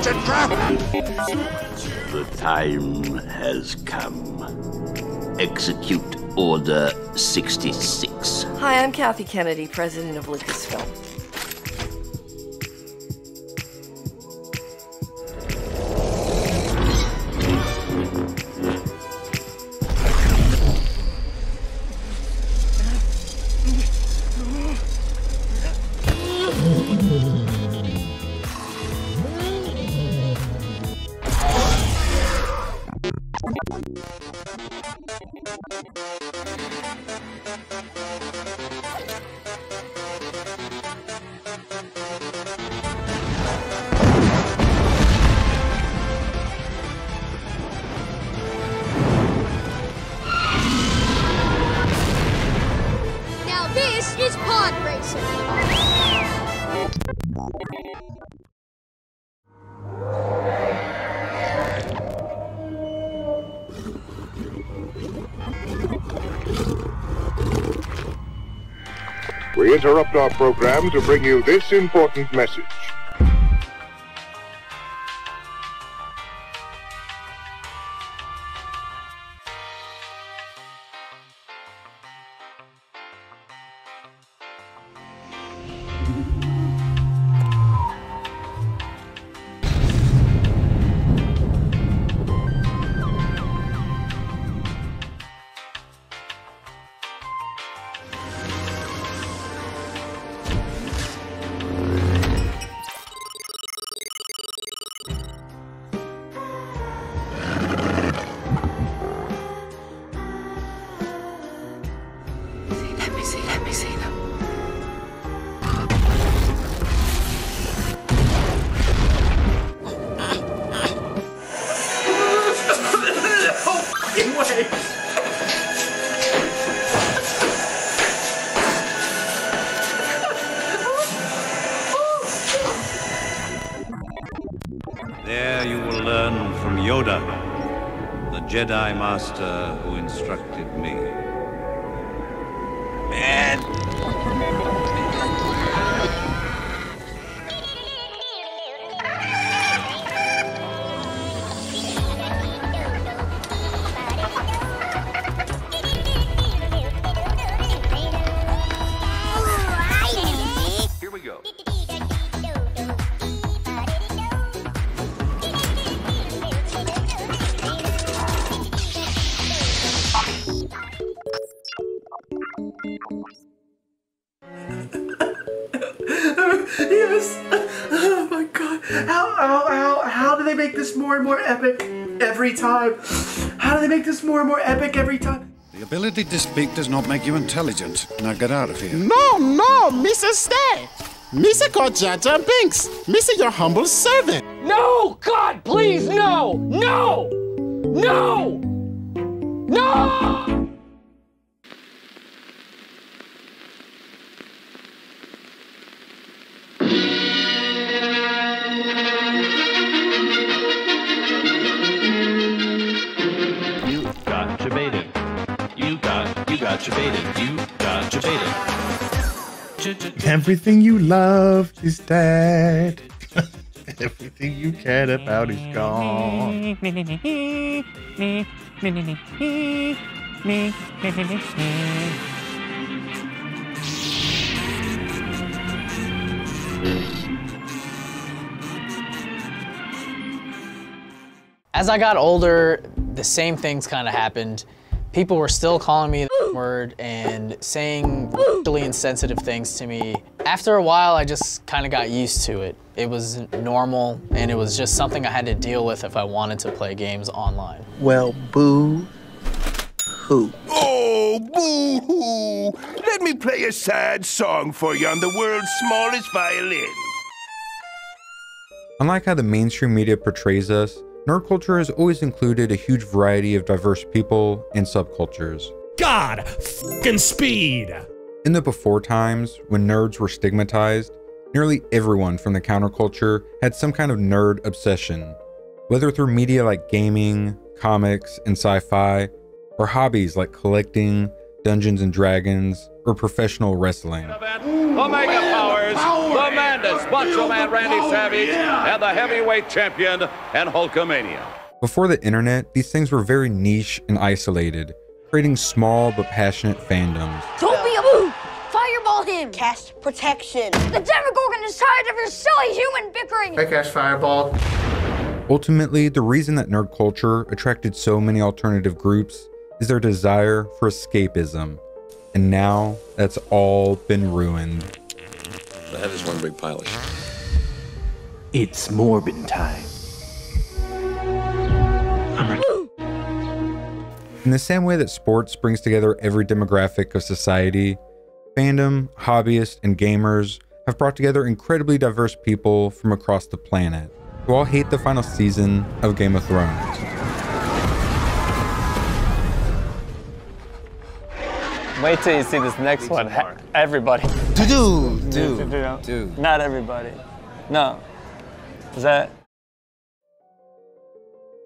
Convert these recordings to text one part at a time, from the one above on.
It's a trap! The time has come. Execute Order 66. Hi, I'm Kathy Kennedy, president of Lucasfilm. This is pod racing. We interrupt our program to bring you this important message. Let me see them. There you will learn from Yoda, the Jedi Master who instructed me. Man! Here we go. Yes! Oh my god. How do they make this more and more epic every time? How do they make this more and more epic every time? The ability to speak does not make you intelligent. Now get out of here. No, Mr. Stay! Mr. called Jar Jar Binks. Mr. your humble servant. No! God, please, no! No! No! No! Everything you loved is dead. Everything you cared about is gone. As I got older, the same things kind of happened. People were still calling me the word and saying really insensitive things to me. After a while, I just kind of got used to it. It was normal, and it was just something I had to deal with if I wanted to play games online. Well, boo-hoo. Oh, boo-hoo! Let me play a sad song for you on the world's smallest violin. Unlike how the mainstream media portrays us, nerd culture has always included a huge variety of diverse people and subcultures. God f***ing speed! In the before times, when nerds were stigmatized, nearly everyone from the counterculture had some kind of nerd obsession, whether through media like gaming, comics, and sci-fi, or hobbies like collecting, Dungeons and Dragons, or professional wrestling. Omega powers, the man tremendous Macho Man Randy Savage and the heavyweight champion and Hulkamania. Before the internet, these things were very niche and isolated, creating small but passionate fandoms. Don't be a boo! Fireball him! Cast protection. The Demogorgon is tired of your silly human bickering! I cast Fireball. Ultimately, the reason that nerd culture attracted so many alternative groups is their desire for escapism. And now, that's all been ruined. That is one big pile of shit. It's Morbin time. In the same way that sports brings together every demographic of society, fandom, hobbyists, and gamers have brought together incredibly diverse people from across the planet who all hate the final season of Game of Thrones. Wait till you see this next one. Everybody. Dude. Not everybody. No. Is that?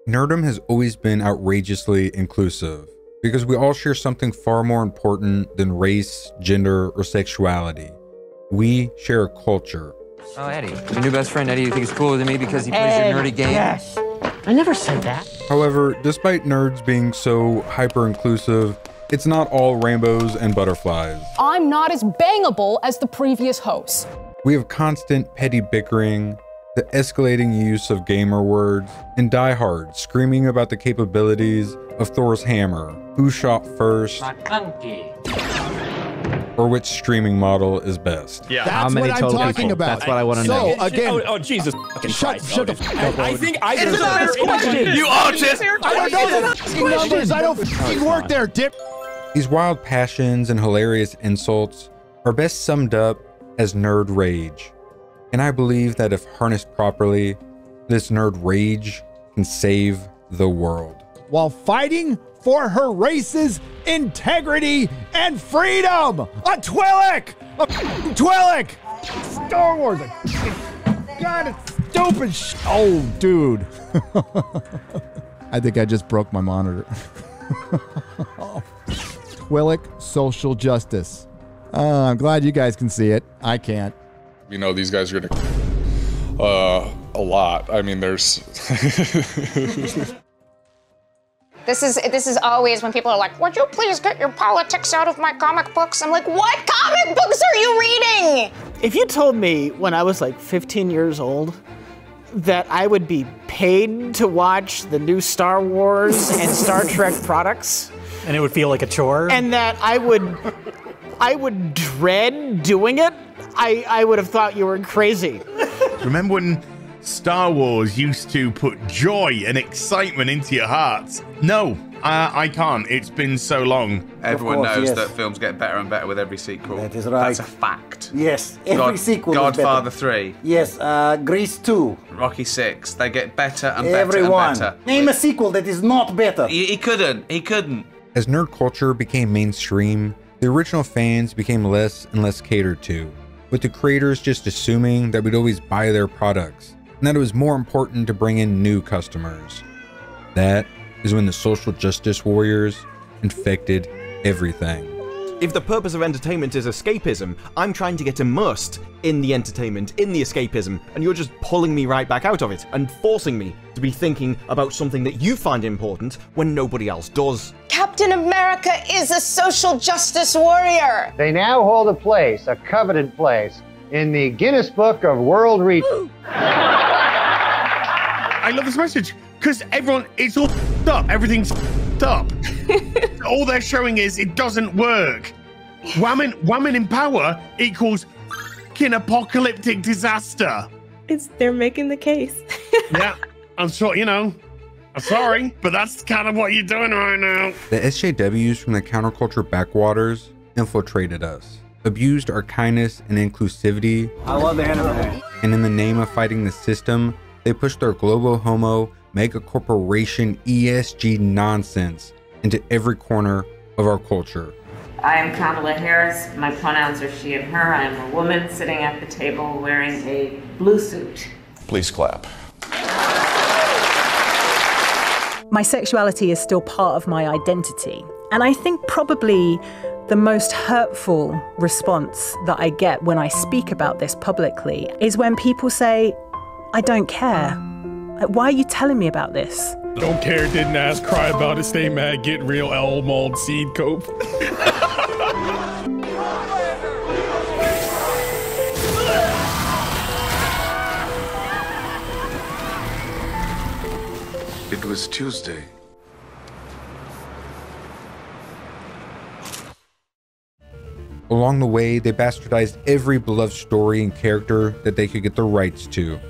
Nerdom has always been outrageously inclusive because we all share something far more important than race, gender, or sexuality. We share a culture. Oh, Eddie. Your new best friend, Eddie, you think he's cooler than me because he plays your nerdy game? Yes. I never said that. However, despite nerds being so hyper-inclusive, it's not all rainbows and butterflies. I'm not as bangable as the previous host. We have constant petty bickering, the escalating use of gamer words, and diehards screaming about the capabilities of Thor's hammer, who shot first, or which streaming model is best. Yeah, that's what I'm talking about. That's what I want to know. So again, oh Jesus! Shut the fuck up. I think I It's not a question. You artist! I don't know the fucking numbers. I don't fucking work there, dip. These wild passions and hilarious insults are best summed up as nerd rage. And I believe that if harnessed properly, this nerd rage can save the world. While fighting for her race's integrity and freedom. A Twi'lek! A Twi'lek! Star Wars! God, it's stupid oh, dude. I think I just broke my monitor. Twi'lek social justice. I'm glad you guys can see it. I can't. You know, these guys are gonna a lot. I mean, there's This is always when people are like, would you please get your politics out of my comic books? I'm like, what comic books are you reading? If you told me when I was like 15 years old that I would be paid to watch the new Star Wars and Star Trek products, and it would feel like a chore, and that I would dread doing it, I would have thought you were crazy. Remember when Star Wars used to put joy and excitement into your hearts? No, I can't. It's been so long. Everyone knows that films get better and better with every sequel. That is right. That's a fact. Yes, every sequel Godfather is better. 3. Yes, Grease 2. Rocky 6. They get better and Everyone. better and better. Name a sequel that is not better. He couldn't. As nerd culture became mainstream, the original fans became less and less catered to, with the creators just assuming that we'd always buy their products, and that it was more important to bring in new customers. That is when the social justice warriors infected everything. If the purpose of entertainment is escapism, I'm trying to get immersed in the entertainment, in the escapism, and you're just pulling me right back out of it and forcing me to be thinking about something that you find important when nobody else does. Captain America is a social justice warrior. They now hold a place, a coveted place, in the Guinness Book of World Records. I love this message because everyone, it's all up. Everything's up. All they're showing is it doesn't work. Women in power equals fucking apocalyptic disaster. They're making the case. Yeah, I'm sorry, I'm sorry, but that's kind of what you're doing right now. The SJWs from the counterculture backwaters infiltrated us, abused our kindness and inclusivity. I love the anime. And in the name of fighting the system, they pushed their globo homo mega corporation ESG nonsense into every corner of our culture. I am Kamala Harris. My pronouns are she and her. I am a woman sitting at the table wearing a blue suit. Please clap. My sexuality is still part of my identity. And I think probably The most hurtful response that I get when I speak about this publicly is when people say, I don't care. Like, why are you telling me about this? Don't care, didn't ask, cry about it, stay mad, get real, mold, seed, cope. It was Tuesday. Along the way, they bastardized every beloved story and character that they could get the rights to,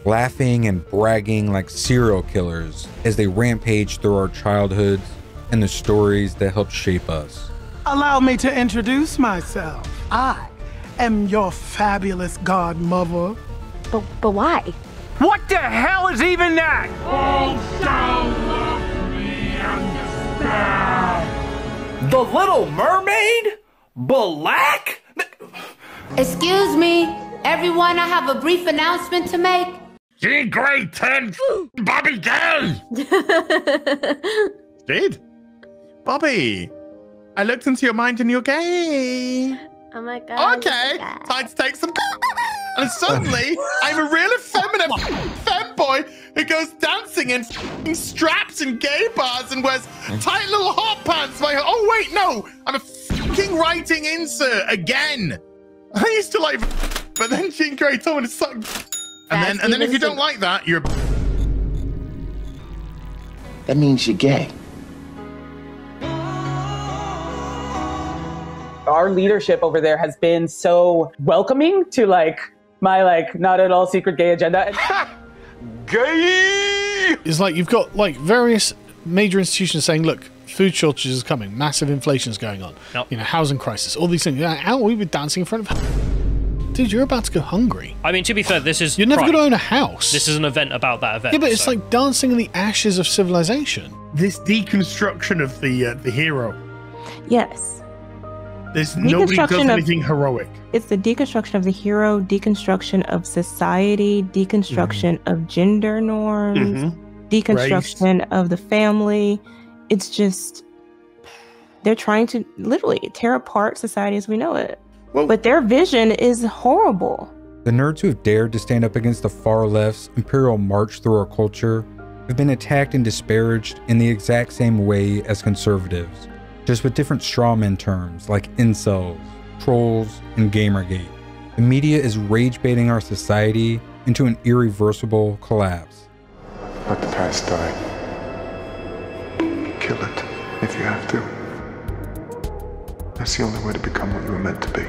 laughing and bragging like serial killers as they rampage through our childhoods and the stories that helped shape us. Allow me to introduce myself. I am your fabulous godmother. But why? What the hell is even that? All shall love me understand. The Little Mermaid? Black? Excuse me, everyone, I have a brief announcement to make. Jean Grey 10, Bobby Gay! Did? Bobby, I looked into your mind and you're gay. Oh my god. Okay, time to take some. And suddenly, I'm a real effeminate femboy who goes dancing in straps in gay bars and wears tight little hot pants. Oh wait, no, I'm a fucking writing insert again. I used to like, but then Jean Grey told me to suck. And then if you don't like that, you're. That means you're gay. Our leadership over there has been so welcoming to my not at all secret gay agenda. Gay! It's like you've got various major institutions saying, look, food shortages is coming, massive inflation is going on, housing crisis, all these things. How are we dancing in front of? Dude, you're about to go hungry. I mean, to be fair, this is you're never going to own a house. This is an event about that event. Yeah, but it's like dancing in the ashes of civilization. This deconstruction of the hero. Yes. There's nobody does anything heroic. It's the deconstruction of the hero, deconstruction of society, deconstruction of gender norms, deconstruction of the family. It's just, they're trying to literally tear apart society as we know it. Well, but their vision is horrible. The nerds who have dared to stand up against the far left's imperial march through our culture have been attacked and disparaged in the exact same way as conservatives, just with different strawman terms like incels, trolls, and Gamergate. The media is rage baiting our society into an irreversible collapse. Let the past die. Kill it if you have to. That's the only way to become what you were meant to be.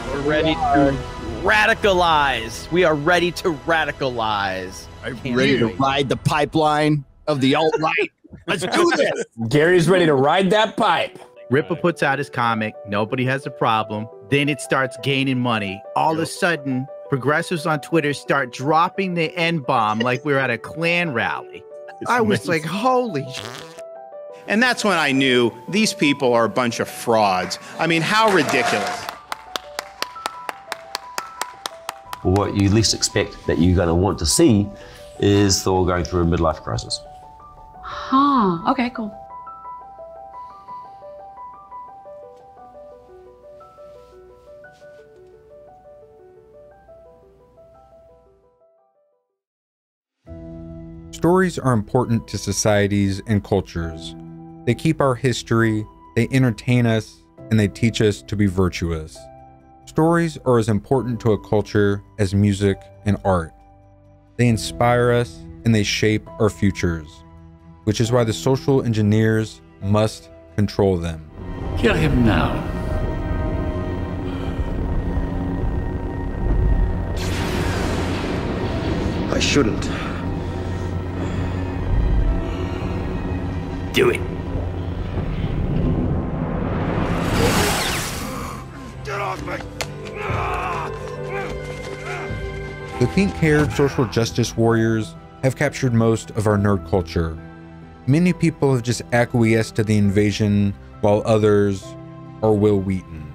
We're ready to radicalize. We are ready to radicalize. I'm ready to ride the pipeline of the alt-right. Let's do this. Gary's ready to ride that pipe. Ripper puts out his comic. Nobody has a problem. Then it starts gaining money. All of a sudden, progressives on Twitter start dropping the N-bomb like we're at a Klan rally. I was like, holy shit. And that's when I knew these people are a bunch of frauds. I mean, how ridiculous. What you least expect that you're going to want to see is Thor going through a midlife crisis. Huh. Okay, cool. Stories are important to societies and cultures. They keep our history, they entertain us, and they teach us to be virtuous. Stories are as important to a culture as music and art. They inspire us and they shape our futures, which is why the social engineers must control them. Kill him now. I shouldn't. Do it. Get off me! The pink-haired social justice warriors have captured most of our nerd culture. Many people have just acquiesced to the invasion, while others are Will Wheaton.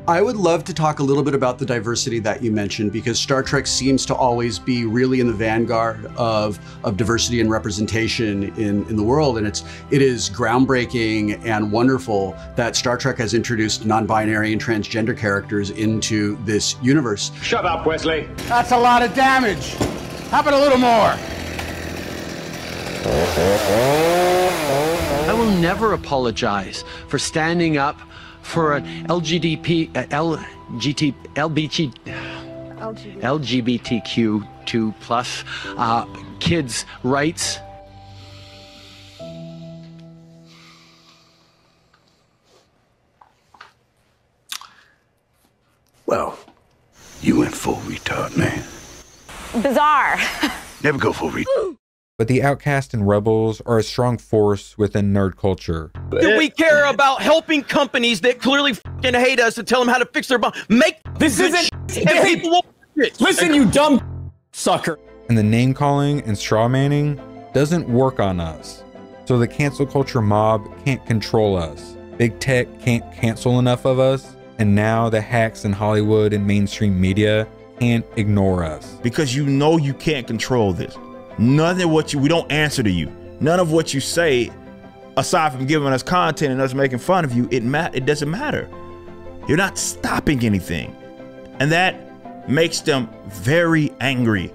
I would love to talk a little bit about the diversity that you mentioned, because Star Trek seems to always be really in the vanguard of diversity and representation in the world. And it is groundbreaking and wonderful that Star Trek has introduced non-binary and transgender characters into this universe. Shut up, Wesley. That's a lot of damage. How about a little more? I will never apologize for standing up for an LGBTQ2 plus kids' rights. Well, you went full retard, man. Bizarre. Never go full retard. But the outcast and rebels are a strong force within nerd culture. Do we care about helping companies that clearly fucking hate us and tell them how to fix their bomb? Make this isn't. And people won't it. Listen, you dumb sucker. And the name calling and straw manning doesn't work on us. So the cancel culture mob can't control us. Big tech can't cancel enough of us. And now the hacks in Hollywood and mainstream media can't ignore us. Because you know you can't control this. None of what we don't answer to you. None of what you say, aside from giving us content and us making fun of you, it doesn't matter. You're not stopping anything. And that makes them very angry,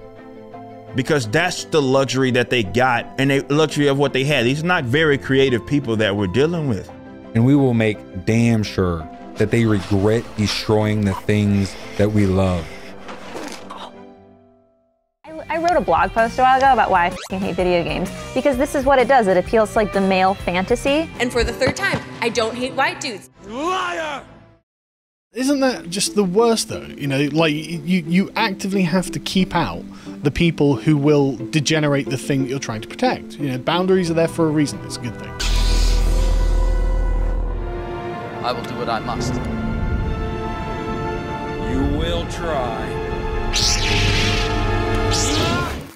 because that's the luxury that they got, and the luxury of what they had. These are not very creative people that we're dealing with. And we will make damn sure that they regret destroying the things that we love. I wrote a blog post a while ago about why I fucking hate video games, because this is what it does. It appeals to like the male fantasy. And for the third time, I don't hate white dudes. Liar! Isn't that just the worst though? You know, like you actively have to keep out the people who will degenerate the thing that you're trying to protect. You know, boundaries are there for a reason. It's a good thing. I will do what I must. You will try.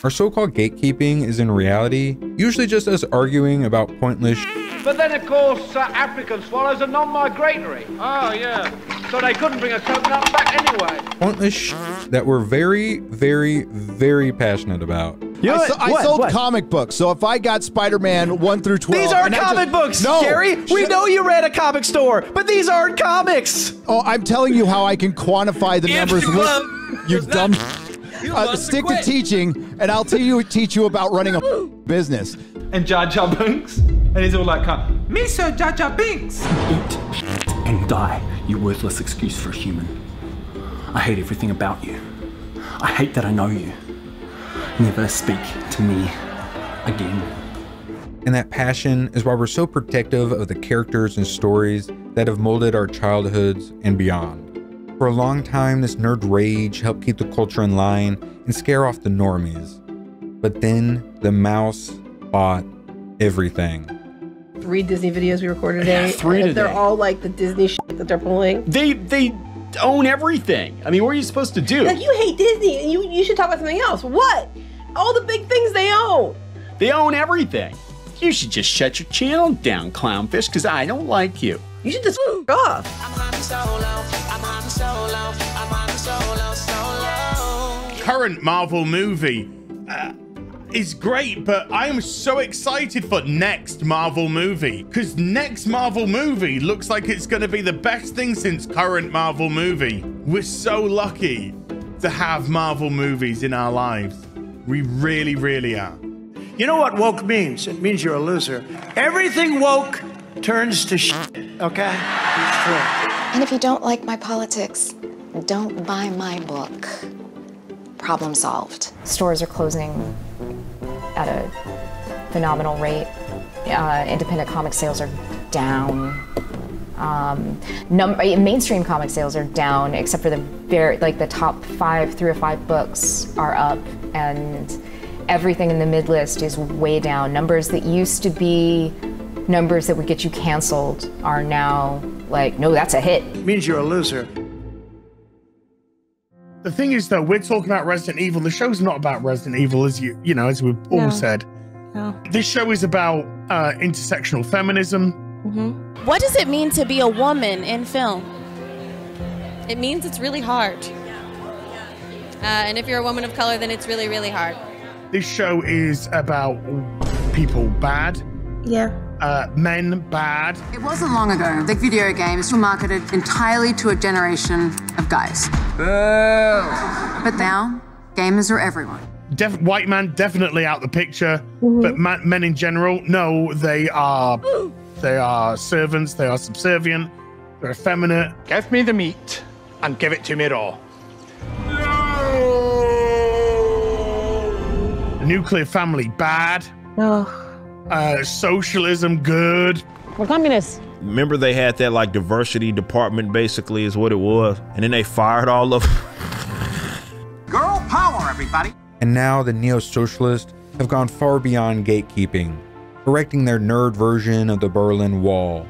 Our so-called gatekeeping is in reality usually just us arguing about pointless But then, of course, African swallows are non-migratory. Oh, yeah. So they couldn't bring a coconut back anyway. pointless that we're very, very, very passionate about. I sold comic books, so if I got Spider-Man 1 through 12... These aren't comic books, Gary! We know you ran a comic store, but these aren't comics! Oh, I'm telling you how I can quantify the numbers. You dumb... stick to teaching, and I'll teach you about running a business. And Jar Jar Binks, and he's all like, "Me so Jar Jar Binks." Eat and die, you worthless excuse for a human. I hate everything about you. I hate that I know you. Never speak to me again. And that passion is why we're so protective of the characters and stories that have molded our childhoods and beyond. For a long time, this nerd rage helped keep the culture in line and scare off the normies. But then the mouse bought everything. 3 Disney videos we recorded today. 3 today. They're all like the Disney shit that they're pulling. They own everything. I mean, what are you supposed to do? Like, you hate Disney, and you should talk about something else. What? All the big things they own. They own everything. You should just shut your channel down, Clownfish, because I don't like you. You should just f*** off. Current Marvel movie is great, but I am so excited for next Marvel movie, because next Marvel movie looks like it's going to be the best thing since current Marvel movie. We're so lucky to have Marvel movies in our lives. We really, really are. You know what woke means? It means you're a loser. Everything woke turns to shit, okay? It's true. And if you don't like my politics, don't buy my book. Problem solved. Stores are closing at a phenomenal rate. Independent comic sales are down. Mainstream comic sales are down, except for the top 3 or 5 books are up, and everything in the mid list is way down. Numbers that used to be numbers that would get you canceled are now like, no, that's a hit. It means you're a loser. The thing is, though, we're talking about Resident Evil. The show's not about Resident Evil, as as we've all said. No. This show is about intersectional feminism. What does it mean to be a woman in film? it means it's really hard. And if you're a woman of color, then it's really, really hard. This show is about people bad. Yeah. Men bad. It wasn't long ago that video games were marketed entirely to a generation of guys. But now, gamers are everyone. White man definitely out the picture, but men in general, no, they are servants, they are subservient, they're effeminate. Give me the meat and give it to me raw. Nuclear family bad. Socialism good. We're communists. Remember they had that like diversity department basically is what it was, and then they fired all of them. Girl power, everybody. And now the neo-socialists have gone far beyond gatekeeping, erecting their nerd version of the Berlin Wall.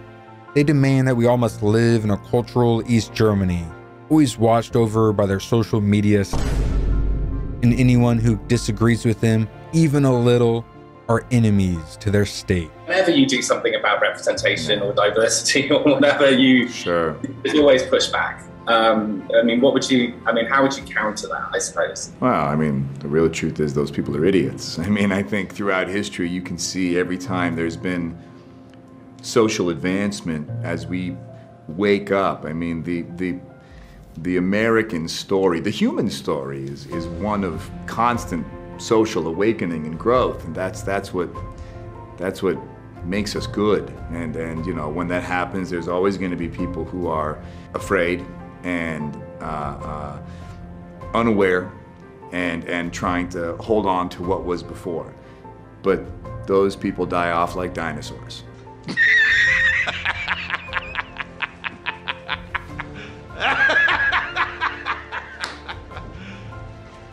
They demand that we all must live in a cultural East Germany, always watched over by their social media, and anyone who disagrees with them, even a little, are enemies to their state. Whenever you do something about representation or diversity or whatever, there's always pushback. How would you counter that, I suppose? Well, I mean, the real truth is those people are idiots. I mean, I think throughout history, you can see every time there's been social advancement as we wake up. I mean, the American story, the human story is one of constant social awakening and growth, and that's what makes us good. And you know, when that happens, there's always going to be people who are afraid and unaware and trying to hold on to what was before. But those people die off like dinosaurs.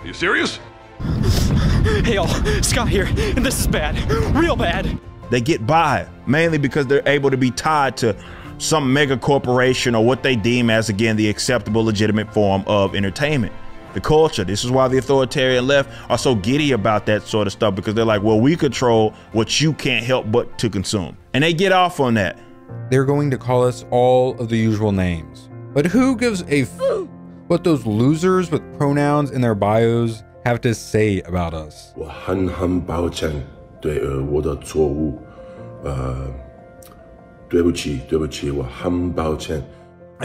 Are you serious? Hey all, Scott here, and this is bad, real bad. They get by mainly because they're able to be tied to some mega corporation or what they deem as, again, the acceptable, legitimate form of entertainment. The culture. This is why the authoritarian left are so giddy about that sort of stuff, because they're like, well, we control what you can't help but to consume. And they get off on that. They're going to call us all of the usual names. But who gives a what those losers with pronouns in their bios have to say about us? And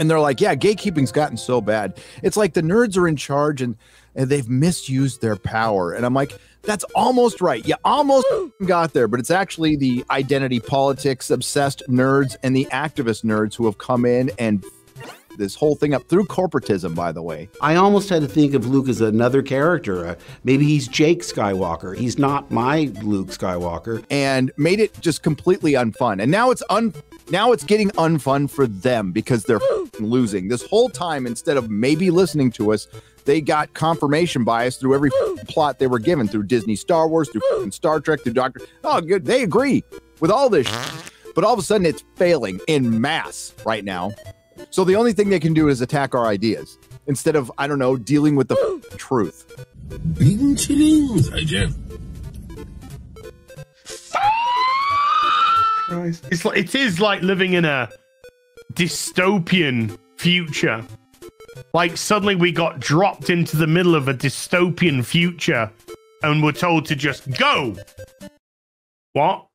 they're like, yeah, gatekeeping's gotten so bad. It's like the nerds are in charge and they've misused their power. And I'm like, that's almost right. You almost got there, but it's actually the identity politics obsessed nerds and the activist nerds who have come in and this whole thing up through corporatism, by the way. I almost had to think of Luke as another character. Maybe he's Jake Skywalker. He's not my Luke Skywalker. And made it just completely unfun. And now it's getting unfun for them because they're losing. This whole time, instead of maybe listening to us, they got confirmation bias through every plot they were given, through Disney Star Wars, through Star Trek, through Doctor. Oh, good. They agree with all this. But all of a sudden, it's failing en masse right now. So the only thing they can do is attack our ideas instead of, I don't know, dealing with the truth. It is like living in a dystopian future. Like suddenly we got dropped into the middle of a dystopian future and we're told to just go. What?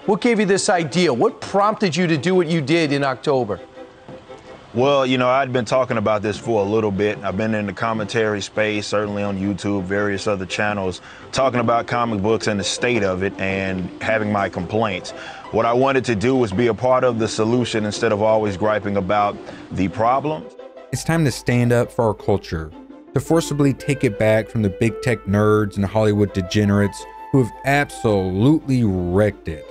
What gave you this idea? What prompted you to do what you did in October? Well, you know, I'd been talking about this for a little bit. I've been in the commentary space, certainly on YouTube, various other channels, talking about comic books and the state of it and having my complaints. What I wanted to do was be a part of the solution instead of always griping about the problem. It's time to stand up for our culture, to forcibly take it back from the big tech nerds and Hollywood degenerates who have absolutely wrecked it.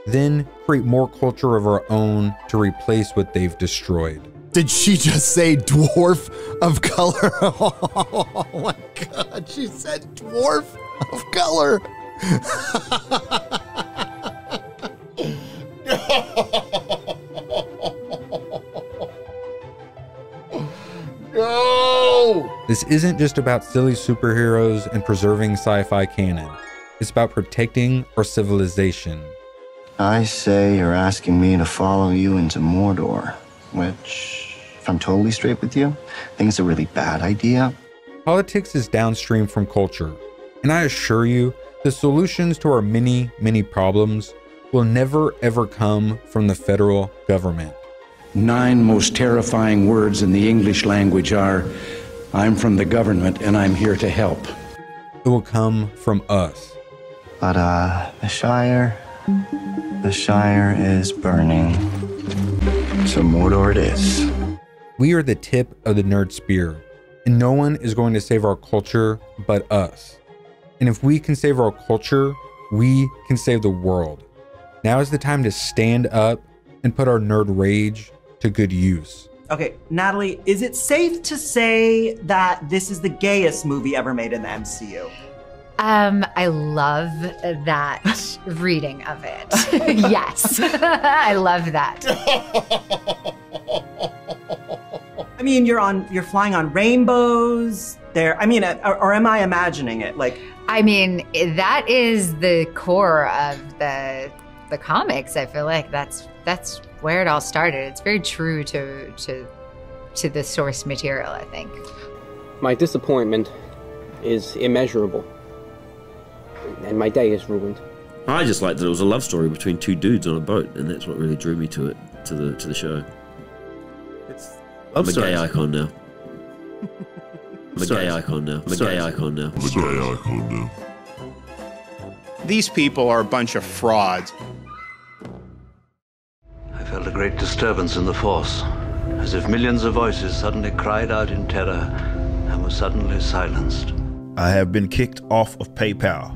Then create more culture of our own to replace what they've destroyed. Did she just say dwarf of color? Oh my God, she said dwarf of color. No! This isn't just about silly superheroes and preserving sci-fi canon. It's about protecting our civilization. I say you're asking me to follow you into Mordor. which, if I'm totally straight with you, I think it's a really bad idea. Politics is downstream from culture, and I assure you, the solutions to our many, many problems will never ever come from the federal government. 9 most terrifying words in the English language are, I'm from the government and I'm here to help. It will come from us. But, the Shire is burning. So Mordor it is. We are the tip of the nerd spear, and no one is going to save our culture but us. And if we can save our culture, we can save the world. Now is the time to stand up and put our nerd rage to good use. Okay, Natalie, is it safe to say that this is the gayest movie ever made in the MCU? I love that reading of it. Yes, I love that. I mean, you're flying on rainbows. Or am I imagining it? I mean, that is the core of the comics. I feel like that's where it all started. It's very true to the source material, I think. My disappointment is immeasurable, and my day is ruined. I just liked that it was a love story between 2 dudes on a boat, and that's what really drew me to it, to the show. I'm a gay icon now. I'm a gay icon now. I'm a gay icon now. I'm a gay icon now. These people are a bunch of frauds. I felt a great disturbance in the Force, as if millions of voices suddenly cried out in terror and were suddenly silenced. I have been kicked off of PayPal.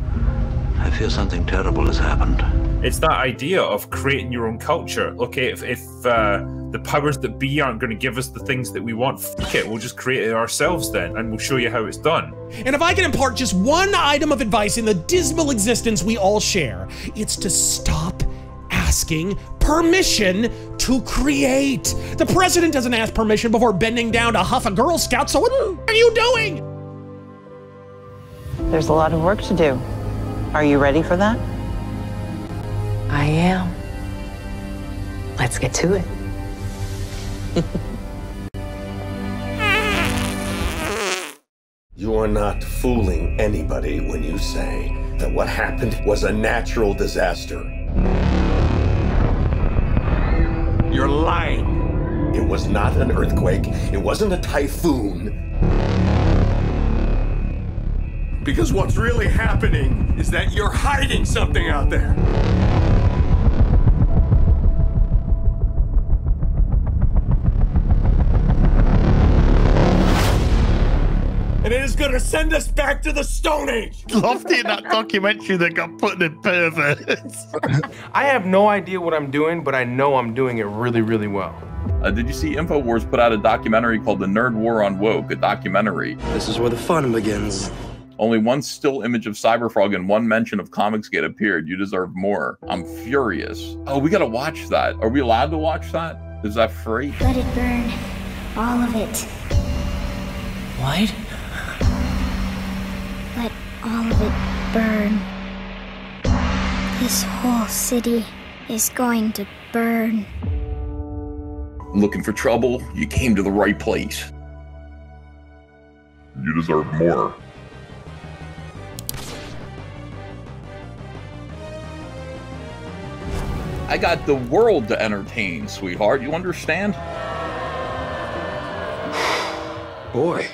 I fear something terrible has happened. It's that idea of creating your own culture. Okay, if the powers that be aren't going to give us the things that we want, fuck it, we'll just create it ourselves then, and we'll show you how it's done. And if I can impart just one item of advice in the dismal existence we all share, it's to stop asking permission to create. The president doesn't ask permission before bending down to huff a Girl Scout, so what are you doing? There's a lot of work to do. Are you ready for that? I am. Let's get to it. You are not fooling anybody when you say that what happened was a natural disaster. You're lying. It was not an earthquake. It wasn't a typhoon. Because what's really happening is that you're hiding something out there. And it is going to send us back to the Stone Age. Lofty in that documentary that got put in perverts. I have no idea what I'm doing, but I know I'm doing it really, really well. Did you see InfoWars put out a documentary called The Nerd War on Woke, a documentary? This is where the fun begins. Only one still image of Cyberfrog and one mention of Comicsgate appeared. You deserve more. I'm furious. Oh, we gotta watch that. Are we allowed to watch that? Is that free? Let it burn. All of it. What? Let all of it burn. This whole city is going to burn. Looking for trouble? You came to the right place. You deserve more. I got the world to entertain, sweetheart. You understand? Boy,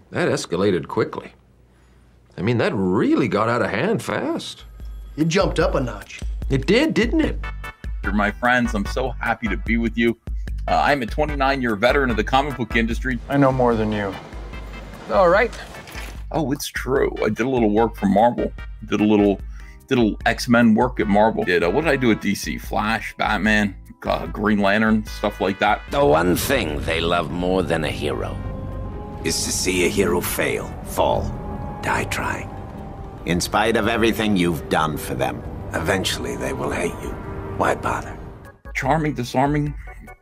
that escalated quickly. I mean, that really got out of hand fast. It jumped up a notch. It did, didn't it? You're my friends. I'm so happy to be with you. I'm a 29-year veteran of the comic book industry. I know more than you. All right. Oh, it's true. I did a little work for Marvel. Did a little X-Men work at Marvel. What did I do at DC? Flash, Batman, Green Lantern, stuff like that. The one thing they love more than a hero is to see a hero fail, fall, die trying. In spite of everything you've done for them, eventually they will hate you. Why bother? Charming, disarming,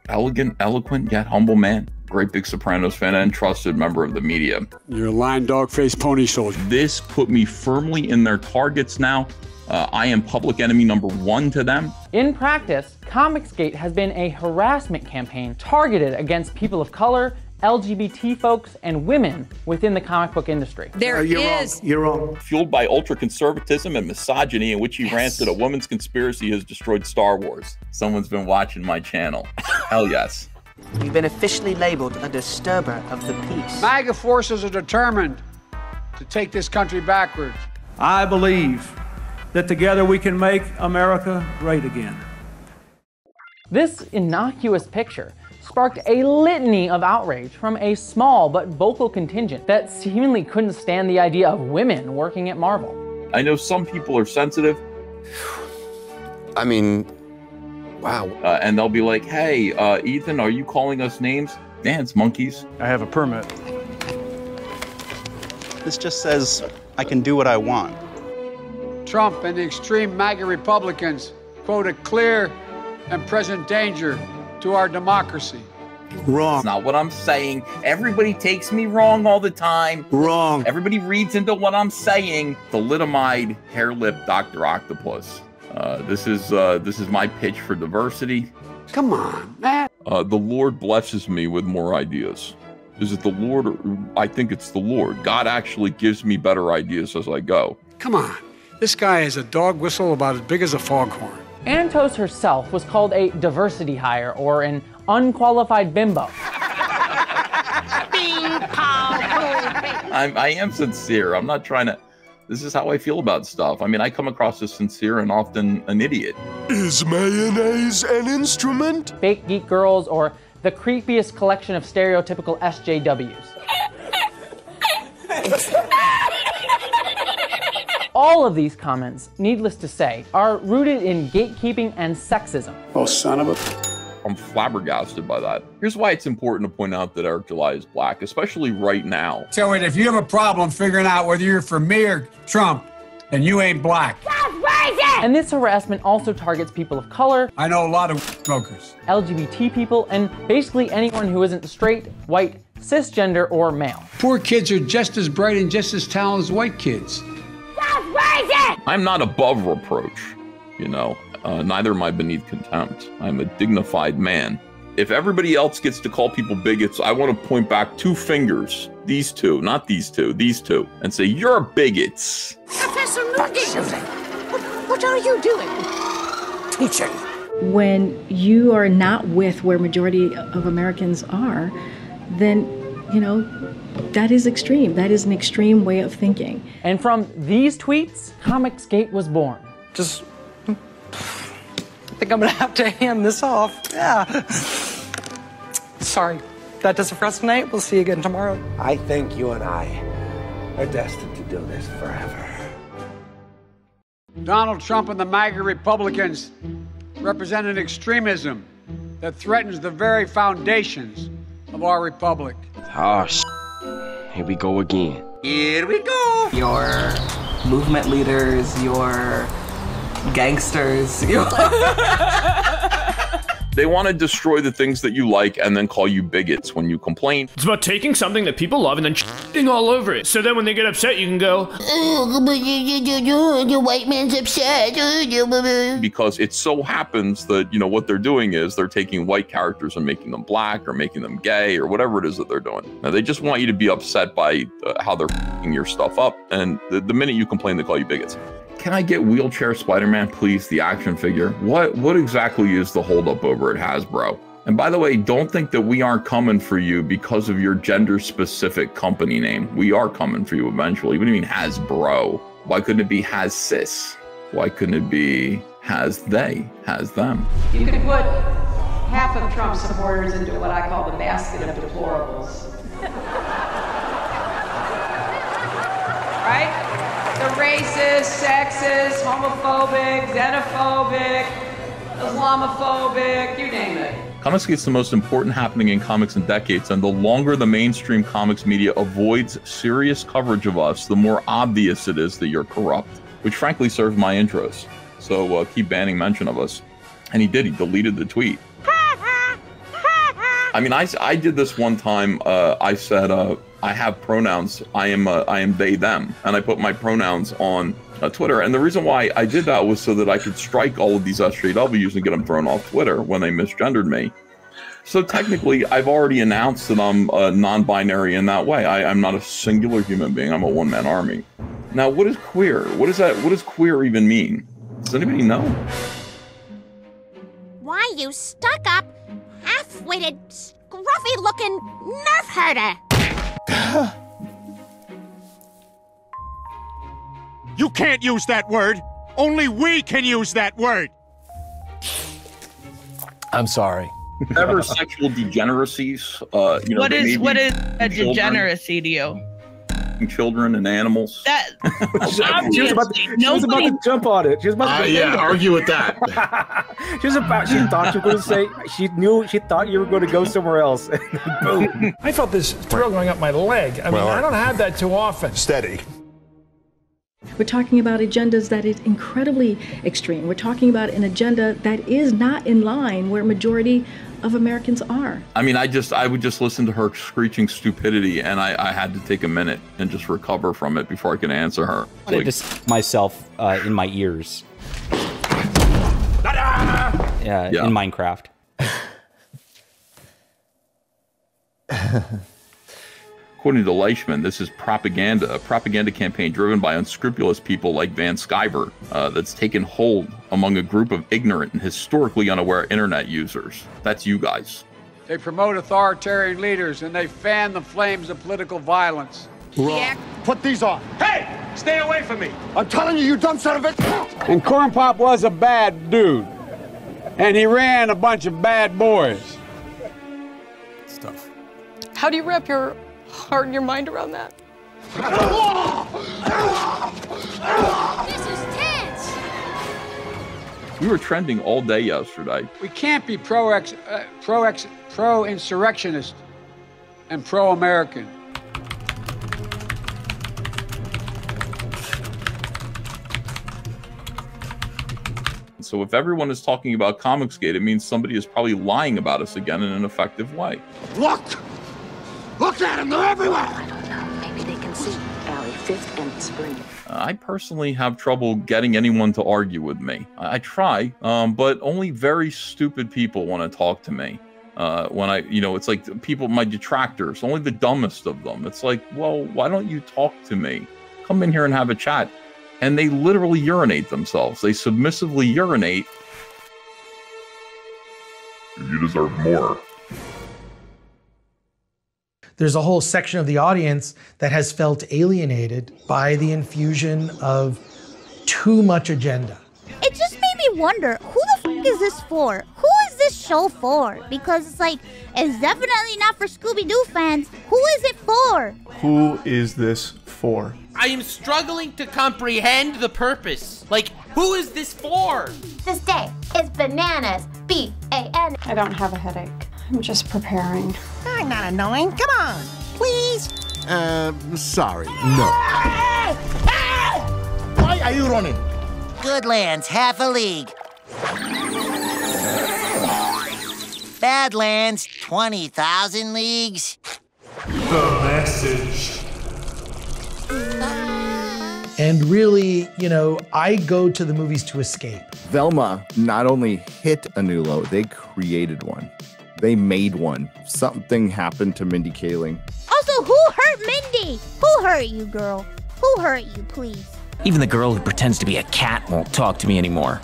elegant, eloquent, yet humble man. Great big Sopranos fan and trusted member of the media. You're a lying dog-faced pony soldier. This put me firmly in their targets now. I am public enemy number 1 to them. In practice, Comicsgate has been a harassment campaign targeted against people of color, LGBT folks, and women within the comic book industry. You're wrong. Fueled by ultra-conservatism and misogyny, in which he rants that a woman's conspiracy has destroyed Star Wars. Someone's been watching my channel. Hell yes. You've been officially labeled a disturber of the peace. MAGA forces are determined to take this country backwards. I believe that together we can make America great again. This innocuous picture sparked a litany of outrage from a small but vocal contingent that seemingly couldn't stand the idea of women working at Marvel. I know some people are sensitive. I mean, wow. And they'll be like, hey, Ethan, are you calling us names? Dance monkeys. I have a permit. This just says I can do what I want. Trump and the extreme MAGA Republicans quote a clear and present danger to our democracy. Wrong. That's not what I'm saying. Everybody takes me wrong all the time. Wrong. Everybody reads into what I'm saying. Thalidomide hair-lip Dr. Octopus. This is my pitch for diversity. Come on, man. The Lord blesses me with more ideas. Is it the Lord? Or I think it's the Lord. God actually gives me better ideas as I go. Come on. This guy is a dog whistle about as big as a foghorn. Antos herself was called a diversity hire or an unqualified bimbo. I am sincere. I'm not trying to. This is how I feel about stuff. I mean, I come across as sincere and often an idiot. Is mayonnaise an instrument? Fake geek girls or the creepiest collection of stereotypical SJWs. All of these comments, needless to say, are rooted in gatekeeping and sexism. Oh, son of a... I'm flabbergasted by that. Here's why it's important to point out that Eric July is black, especially right now. So if you have a problem figuring out whether you're for me or Trump, then you ain't black. And this harassment also targets people of color. I know a lot of smokers. LGBT people, and basically anyone who isn't straight, white, cisgender, or male. Poor kids are just as bright and just as talented as white kids. I'm not above reproach, you know. Neither am I beneath contempt. I'm a dignified man. If everybody else gets to call people bigots, I want to point back 2 fingers. These 2, not these 2, these 2, and say, you're bigots. Professor Nugent, what are you doing? Teaching. When you are not with where majority of Americans are, then, you know, that is extreme. That is an extreme way of thinking. And from these tweets, Comicsgate was born. I think I'm gonna have to hand this off. Yeah. Sorry. That does it for us tonight. We'll see you again tomorrow. I think you and I are destined to do this forever. Donald Trump and the MAGA Republicans represent an extremism that threatens the very foundations of our republic. Oh, here we go again. Here we go. Your movement leaders, your gangsters. They want to destroy the things that you like and then call you bigots when you complain. It's about taking something that people love and then shitting all over it. So then when they get upset, you can go, the white man's upset. Because it so happens that, you know, what they're doing is they're taking white characters and making them black or making them gay or whatever it is that they're doing. Now, they just want you to be upset by how they're f***ing your stuff up. And the minute you complain, they call you bigots. Can I get Wheelchair Spider-Man, please, the action figure? What exactly is the holdup over at Hasbro? And by the way, don't think that we aren't coming for you because of your gender-specific company name. We are coming for you eventually. What do you mean Hasbro? Why couldn't it be Has-Sis? Why couldn't it be Has-They, Has-Them? You could put half of Trump's supporters into what I call the basket of deplorables. Right? The racist, sexist, homophobic, xenophobic, Islamophobic, you name it. Comicsgate's the most important happening in comics in decades, and the longer the mainstream comics media avoids serious coverage of us, the more obvious it is that you're corrupt, which frankly serves my interests. So keep banning mention of us. And he did, he deleted the tweet. I mean, I did this one time. I said, I have pronouns. I am they, them, and I put my pronouns on Twitter. And the reason why I did that was so that I could strike all of these SJWs and get them thrown off Twitter when they misgendered me. So technically, I've already announced that I'm non-binary in that way. I'm not a singular human being. I'm a one-man army. Now, what is queer? What is that? What does queer even mean? Does anybody know? Why, you stuck-up, half-witted, scruffy-looking nerf herder! You can't use that word. Only we can use that word. I'm sorry. Ever sexual degeneracies? What is a degeneracy to you? Children and animals. That she was about to jump on it. She was about to argue with that. She thought you were going to say, she thought you were going to go somewhere else. Boom. I felt this thrill going up my leg. I mean, I don't have that too often. Steady. We're talking about agendas that is incredibly extreme. We're talking about an agenda that is not in line where majority of Americans are. I mean, I would just listen to her screeching stupidity, and I had to take a minute and just recover from it before I could answer her. I wanted to myself in my ears. Yeah, in Minecraft. According to Leishman, this is propaganda, a propaganda campaign driven by unscrupulous people like Van Sciver that's taken hold among a group of ignorant and historically unaware internet users. That's you guys. They promote authoritarian leaders and they fan the flames of political violence. Wrong. Put these on. Hey, stay away from me. I'm telling you, you dumb son of a... And Corn Pop was a bad dude. And he ran a bunch of bad boys. Stuff. How do you wrap your heart and your mind around that? This is tense! We were trending all day yesterday. We can't be pro-insurrectionist and pro-American. So if everyone is talking about Comicsgate, it means somebody is probably lying about us again in an effective way. Look! Look at them, they're everywhere! I don't know, maybe they can see Alley 5th and Spring. I personally have trouble getting anyone to argue with me. I try, but only very stupid people want to talk to me. When it's like people, my detractors, only the dumbest of them. It's like, well, why don't you talk to me? Come in here and have a chat. And they literally urinate themselves. They submissively urinate. You deserve more. There's a whole section of the audience that has felt alienated by the infusion of too much agenda. It just made me wonder, who the f*** is this for? Who is this show for? Because it's like, it's definitely not for Scooby-Doo fans. Who is it for? Who is this for? I am struggling to comprehend the purpose. Like, who is this for? This day is bananas. B-A-N. I don't have a headache. I'm just preparing. I'm not annoying. Come on, please. Sorry, no. Why are you running? Goodlands, half a league. Badlands, 20,000 leagues. The message. And really, I go to the movies to escape. Velma not only hit a new low, they created one. They made one. Something happened to Mindy Kaling. Also, who hurt Mindy? Who hurt you, girl? Who hurt you, please? Even the girl who pretends to be a cat won't talk to me anymore.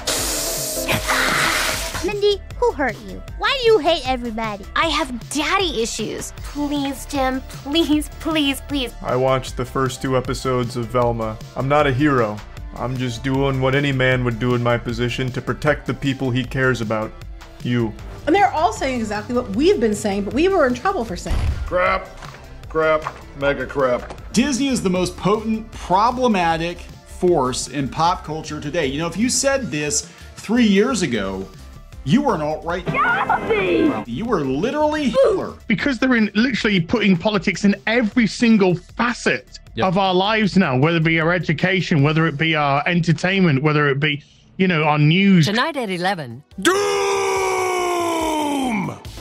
Mindy, who hurt you? Why do you hate everybody? I have daddy issues. Please, Tim, please, please, please. I watched the first 2 episodes of Velma. I'm not a hero. I'm just doing what any man would do in my position to protect the people he cares about. You. And they're all saying exactly what we've been saying, but we were in trouble for saying. Crap, mega crap. Disney is the most potent, problematic force in pop culture today. If you said this 3 years ago, you were an alt-right. You were literally Hitler. Because they're literally putting politics in every single facet of our lives now, whether it be our education, whether it be our entertainment, whether it be, our news. Tonight at 11. Doom!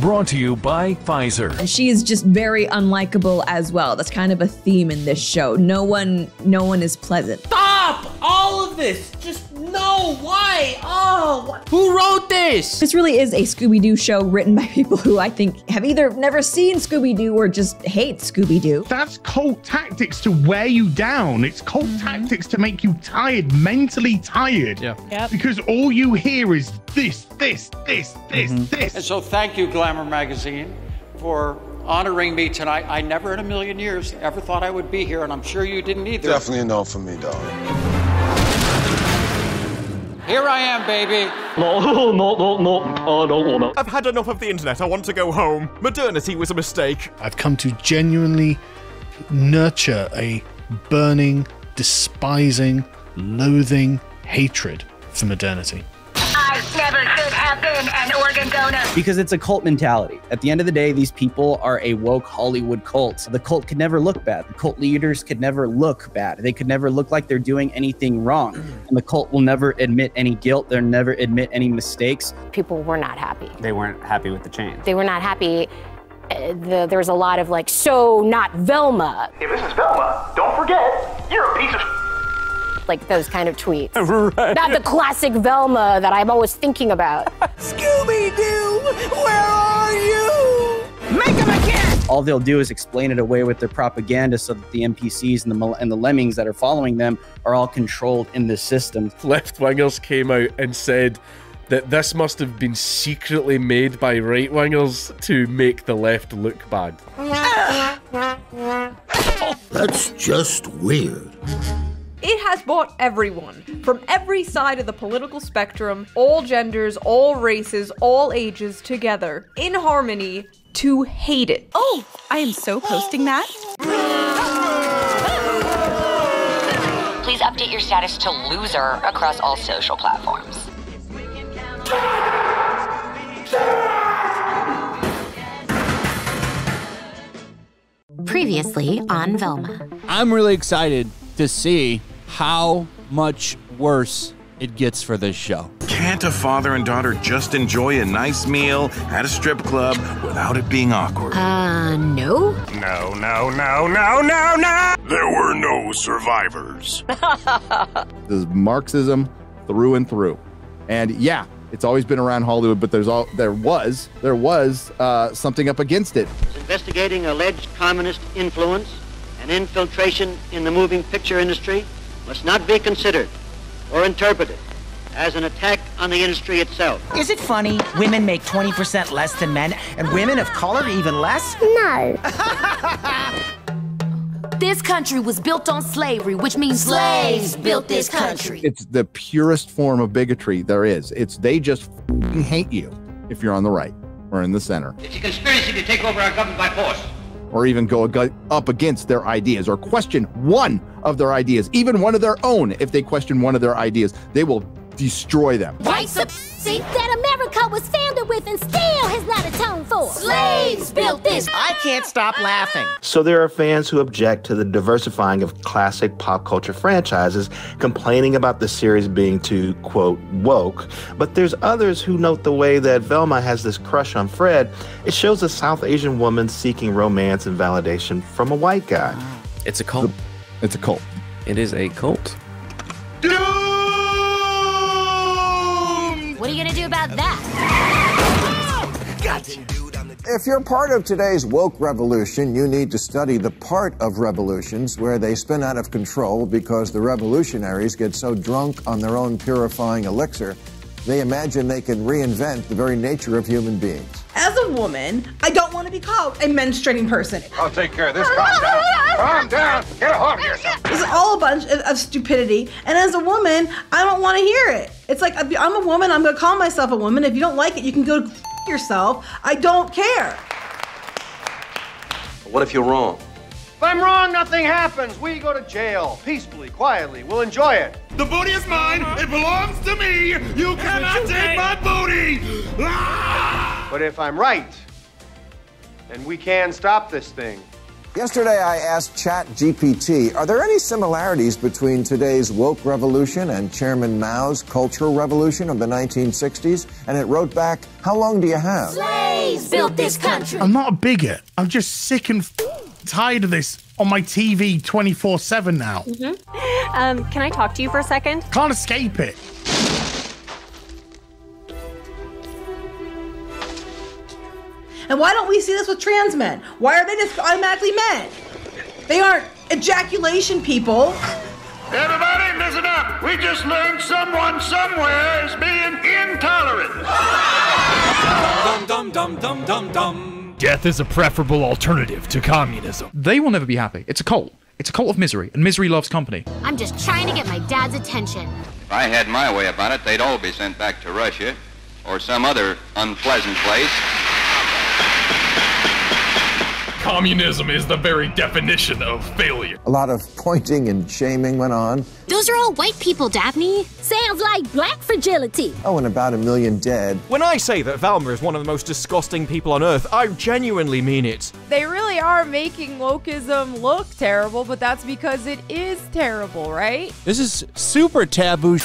Brought to you by Pfizer. And she is just very unlikable as well. That's kind of a theme in this show. No one is pleasant. Stop all of this. Just no. Why? Oh, who wrote this? This really is a Scooby-Doo show written by people who I think have either never seen Scooby-Doo or just hate Scooby-Doo. That's cult tactics to wear you down. It's cult tactics to make you tired, mentally tired. Yeah. Yep. Because all you hear is this. And so thank you, Glamour Magazine, for honoring me tonight. I never in a million years ever thought I would be here, and I'm sure you didn't either. Definitely a no for me, dog. Here I am, baby. No, I don't want to. I've had enough of the internet. I want to go home. Modernity was a mistake. I've come to genuinely nurture a burning, despising, loathing hatred for modernity. I never should have been an organ donor. Because it's a cult mentality. At the end of the day, these people are a woke Hollywood cult. The cult could never look bad. The cult leaders could never look bad. They could never look like they're doing anything wrong. And the cult will never admit any guilt. They'll never admit any mistakes. People were not happy. They weren't happy with the change. They were not happy. There was a lot of like, so not Velma. If this is Velma, don't forget, you're a piece of like those kind of tweets. Right. Not the classic Velma that I'm always thinking about. Scooby-Doo, where are you? Make him again! All they'll do is explain it away with their propaganda so that the NPCs and the lemmings that are following them are all controlled in the system. Left-wingers came out and said that this must have been secretly made by right-wingers to make the left look bad. That's just weird. It has brought everyone from every side of the political spectrum, all genders, all races, all ages together in harmony to hate it. Oh, I am so posting that. Please update your status to loser across all social platforms. Previously on Velma. I'm really excited to see how much worse it gets for this show. Can't a father and daughter just enjoy a nice meal at a strip club without it being awkward? No. No. There were no survivors. This is Marxism through and through. And yeah, it's always been around Hollywood, but there was something up against it. Investigating alleged communist influence and infiltration in the moving picture industry must not be considered or interpreted as an attack on the industry itself. Is it funny women make 20% less than men and women of color even less? No. This country was built on slavery, which means slaves built this country. It's the purest form of bigotry there is. They just hate you if you're on the right or in the center. It's a conspiracy to take over our government by force. Or even go up against their ideas or question one of their ideas, even one of their own. If they question one of their ideas, they will destroy them. White supremacy that America was founded with and still has not atoned for. Slaves built this. I can't stop laughing. So there are fans who object to the diversifying of classic pop culture franchises, complaining about the series being too, quote, woke. But there's others who note the way that Velma has this crush on Fred. It shows a South Asian woman seeking romance and validation from a white guy. It's a cult. It's a cult. It is a cult. What are you gonna do about that? Gotcha. If you're part of today's woke revolution, you need to study the part of revolutions where they spin out of control because the revolutionaries get so drunk on their own purifying elixir, they imagine they can reinvent the very nature of human beings. As a woman, I don't want to be called a menstruating person. I'll take care of this. Calm down. Calm down. Get a hold of yourself. It's all a bunch of stupidity. And as a woman, I don't want to hear it. It's like, I'm a woman, I'm going to call myself a woman. If you don't like it, you can go yourself. I don't care. What if you're wrong? If I'm wrong, nothing happens. We go to jail. Peacefully, quietly. We'll enjoy it. The booty is mine. It belongs to me. You cannot take my booty. But if I'm right, then we can stop this thing. Yesterday, I asked ChatGPT, are there any similarities between today's woke revolution and Chairman Mao's cultural revolution of the 1960s? And it wrote back, how long do you have? Slaves built this country. I'm not a bigot. I'm just sick and tired of this on my TV 24/7 now. Can I talk to you for a second? Can't escape it. And why don't we see this with trans men? Why are they just automatically men? They aren't ejaculation people. Everybody, listen up. We just learned someone somewhere is being intolerant. Dum dum dum dum dum. Death is a preferable alternative to communism. They will never be happy. It's a cult. It's a cult of misery, and misery loves company. I'm just trying to get my dad's attention. If I had my way about it, they'd all be sent back to Russia or some other unpleasant place. Communism is the very definition of failure. A lot of pointing and shaming went on. Those are all white people, Daphne. Sounds like black fragility. Oh, and about 1 million dead. When I say that Velma is one of the most disgusting people on Earth, I genuinely mean it. They really are making wokeism look terrible, but that's because it is terrible, right? This is super taboo,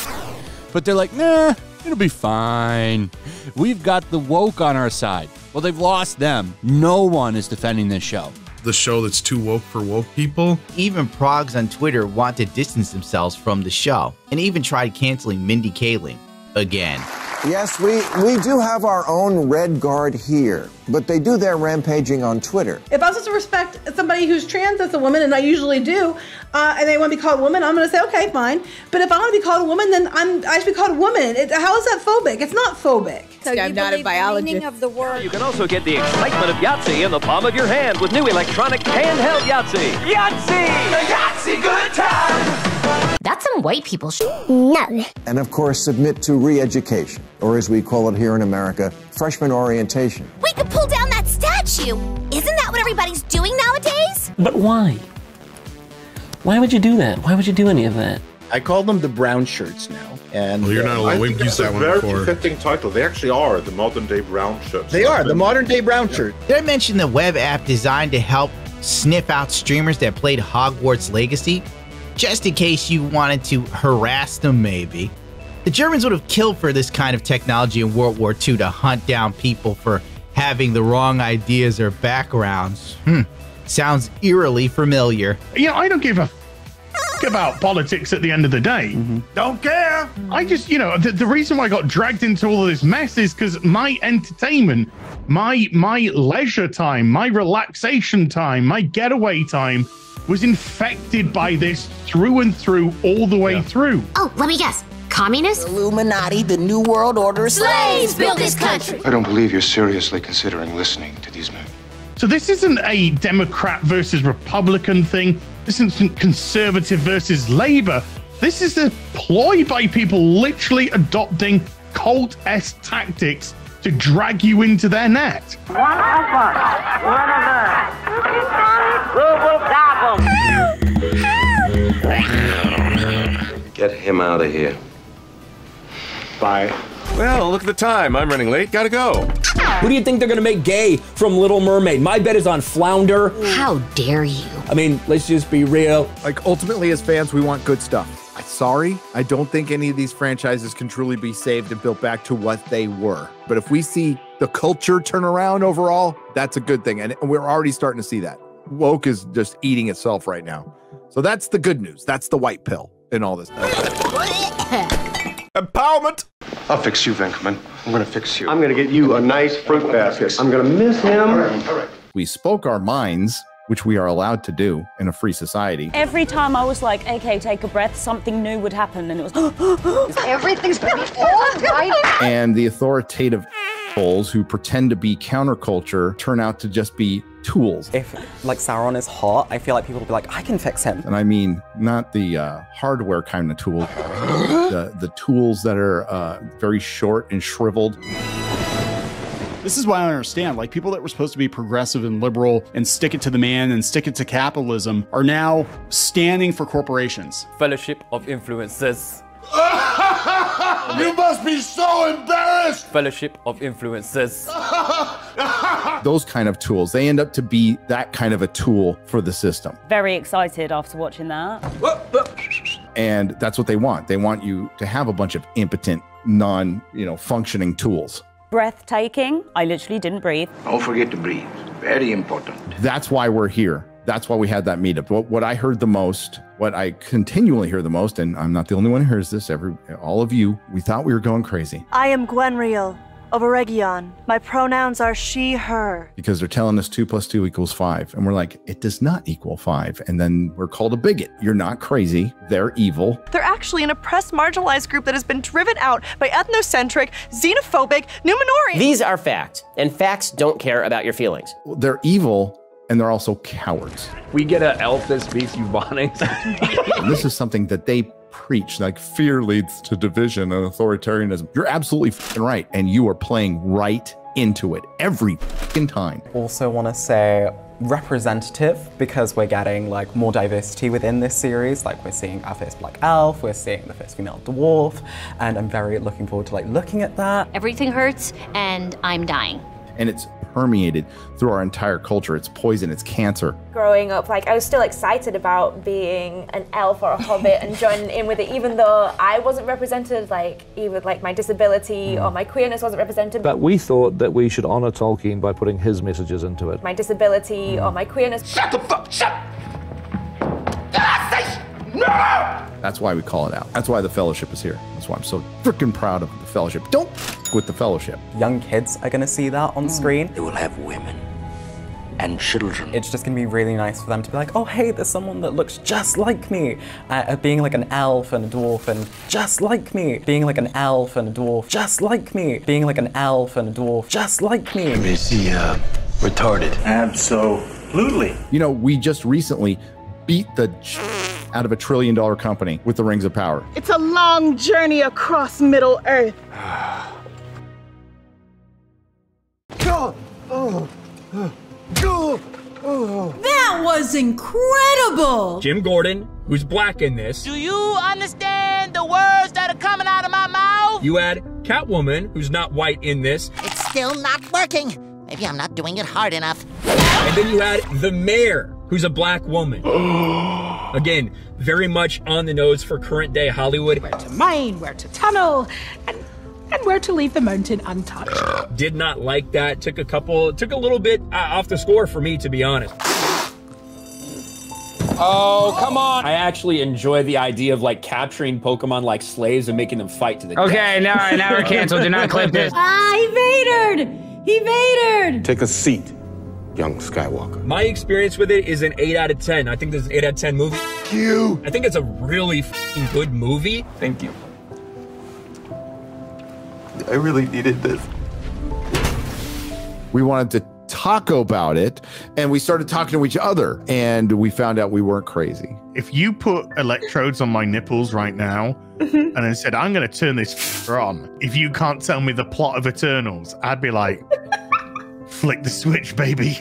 but they're like, nah, it'll be fine. We've got the woke on our side. Well, they've lost them. No one is defending this show. The show that's too woke for woke people. Even progs on Twitter want to distance themselves from the show and even tried canceling Mindy Kaling again. Yes, we do have our own Red Guard here, but they do their rampaging on Twitter. If I was supposed to respect somebody who's trans as a woman, and I usually do, and they want to be called a woman, I'm going to say, okay, fine. But if I want to be called a woman, then I should be called a woman. How is that phobic? It's not phobic. So I'm not a biologist. The meaning of the word. You can also get the excitement of Yahtzee in the palm of your hand with new electronic handheld Yahtzee. Yahtzee! The Yahtzee good time! That's some white people No. And of course, submit to re-education, or as we call it here in America, freshman orientation. We could pull down that statue. Isn't that what everybody's doing nowadays? But why? Why would you do that? Why would you do any of that? I call them the brown shirts now. And well, you're not alone. We've used that one before. Very fitting title. They actually are the modern day brown shirts. They are the modern day brown shirt. Did I mention the web app designed to help sniff out streamers that played Hogwarts Legacy? Just in case you wanted to harass them, maybe. The Germans would have killed for this kind of technology in World War II to hunt down people for having the wrong ideas or backgrounds. Sounds eerily familiar. You know, I don't give a about politics at the end of the day. Don't care. I just, you know, the reason why I got dragged into all of this mess is because my entertainment, my leisure time, my relaxation time, my getaway time was infected by this through and through, all the way through. Oh, let me guess. Communists? Illuminati, the New World Order. Slaves built this country. I don't believe you're seriously considering listening to these men. So this isn't a Democrat versus Republican thing. This isn't conservative versus Labor. This is a ploy by people literally adopting cult-esque tactics to drag you into their net. One of us, one of us. Who will stop him? Get him out of here. Bye. Well, look at the time. I'm running late. Gotta go. Who do you think they're gonna make gay from Little Mermaid? My bet is on Flounder. How dare you? I mean, let's just be real. Like, ultimately, as fans, we want good stuff. Sorry, I don't think any of these franchises can truly be saved and built back to what they were. But if we see the culture turn around overall, that's a good thing. And we're already starting to see that. Woke is just eating itself right now. So that's the good news. That's the white pill in all this. Empowerment! I'll fix you, Venkman. I'm gonna fix you. I'm gonna get you a nice fruit basket. I'm gonna miss him. All right. We spoke our minds, which we are allowed to do in a free society. Every time I was like, okay, take a breath, something new would happen, and it was everything's gonna be all right. And the authoritative assholes who pretend to be counterculture turn out to just be tools. If like Sauron is hot, I feel like people will be like, I can fix him. And I mean, not the hardware kind of tools, the tools that are very short and shriveled. This is why I don't understand. Like, people that were supposed to be progressive and liberal and stick it to the man and stick it to capitalism are now standing for corporations. Fellowship of Influencers. You must be so embarrassed! Fellowship of Influencers. Those kind of tools, they end up to be that kind of a tool for the system. Very excited after watching that. And that's what they want. They want you to have a bunch of impotent, functioning tools. Breathtaking. I literally didn't breathe. Don't forget to breathe. Very important. That's why we're here. That's why we had that meetup. What I heard the most, what I continually hear the most, and I'm not the only one who hears this, all of you, we thought we were going crazy. I am Gwenriel of Eregion. My pronouns are she, her. Because they're telling us 2 + 2 = 5. And we're like, it does not equal 5. And then we're called a bigot. You're not crazy. They're evil. They're actually an oppressed, marginalized group that has been driven out by ethnocentric, xenophobic, Numenorians. These are facts, and facts don't care about your feelings. They're evil, and they're also cowards. We get an elf that speaks Ebonics. And this is something that they preach, like fear leads to division and authoritarianism. You're absolutely f***ing right, and you are playing right into it every f***ing time. Also want to say representative, because we're getting like more diversity within this series. Like we're seeing our first black elf, we're seeing the first female dwarf, and I'm very looking forward to like looking at that. Everything hurts and I'm dying. And it's permeated through our entire culture. It's poison, it's cancer. Growing up, like, I was still excited about being an elf or a hobbit and joining in with it, even though I wasn't represented, like, either like my disability or my queerness wasn't represented. But we thought that we should honor Tolkien by putting his messages into it. My disability or my queerness. Shut the fuck, shut! No! That's why we call it out. That's why the Fellowship is here. That's why I'm so freaking proud of the Fellowship. Don't with the Fellowship. Young kids are gonna see that on screen. They will have women and children. It's just gonna be really nice for them to be like, oh hey, there's someone that looks just like me. Being like an elf and a dwarf and just like me. Being like an elf and a dwarf just like me. Being like an elf and a dwarf just like me. Is he retarded? Absolutely. You know, we just recently beat the out of $1 trillion company with the Rings of Power. It's a long journey across Middle Earth. That was incredible! Jim Gordon, who's black in this. Do you understand the words that are coming out of my mouth? You had Catwoman, who's not white in this. It's still not working. Maybe I'm not doing it hard enough. And then you had the mayor, who's a black woman. Again, very much on the nose for current day Hollywood. Where to mine, where to tunnel, and where to leave the mountain untouched. Did not like that. Took a little bit off the score for me, to be honest. Oh, come on. I actually enjoy the idea of like capturing Pokemon like slaves and making them fight to the death. Okay, now we're canceled. Do not clip this. He vatored! He vatored! Take a seat, young Skywalker. My experience with it is an 8 out of 10. I think this is an 8 out of 10 movie. You. I think it's a really f***ing good movie. Thank you. I really needed this. We wanted to talk about it, and we started talking to each other, and we found out we weren't crazy. If you put electrodes on my nipples right now and then said, I'm going to turn this on, if you can't tell me the plot of Eternals, I'd be like, flick the switch, baby.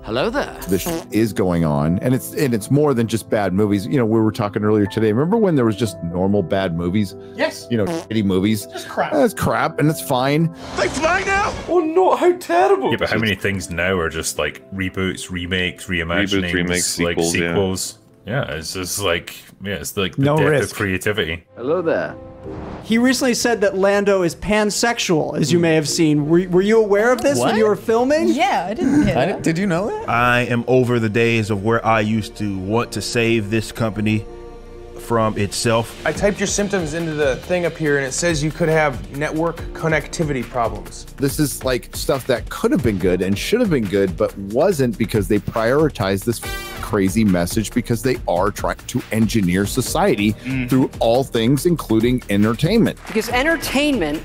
Hello there. This is going on, and it's more than just bad movies. You know, we were talking earlier today. Remember when there was just normal bad movies? Yes. You know, shitty movies. Just crap. That's crap, and it's fine. They fly now? Oh no, how terrible. Yeah, but how many things now are just like reboots, remakes, reimaginings, remakes, sequels, like sequels? Yeah, it's just like, it's like the No death risk. of creativity. Hello there. He recently said that Lando is pansexual, as you may have seen. Were you aware of this when you were filming? Yeah, I didn't hear that. Did you know that? I am over the days of where I used to want to save this company from itself. I typed your symptoms into the thing up here and it says you could have network connectivity problems. This is like stuff that could have been good and should have been good, but wasn't because they prioritized this crazy message because they are trying to engineer society through all things, including entertainment. Because entertainment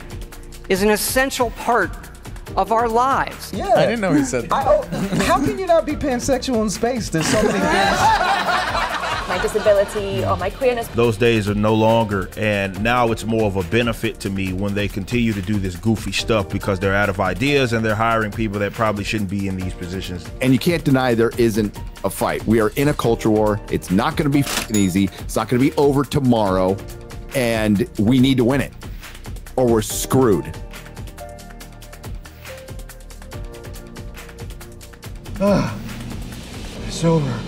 is an essential part of our lives. Yeah. I didn't know he said that. How can you not be pansexual in space? There's so many things. My disability or my queerness. Those days are no longer, and now it's more of a benefit to me when they continue to do this goofy stuff because they're out of ideas and they're hiring people that probably shouldn't be in these positions. And you can't deny there isn't a fight. We are in a culture war. It's not going to be f***ing easy. It's not going to be over tomorrow, and we need to win it or we're screwed. It's over.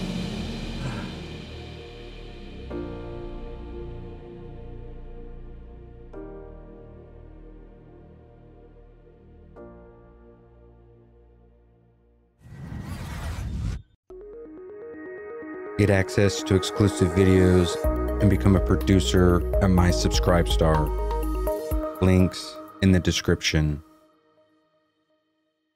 Get access to exclusive videos and become a producer at my Subscribe Star. Links in the description.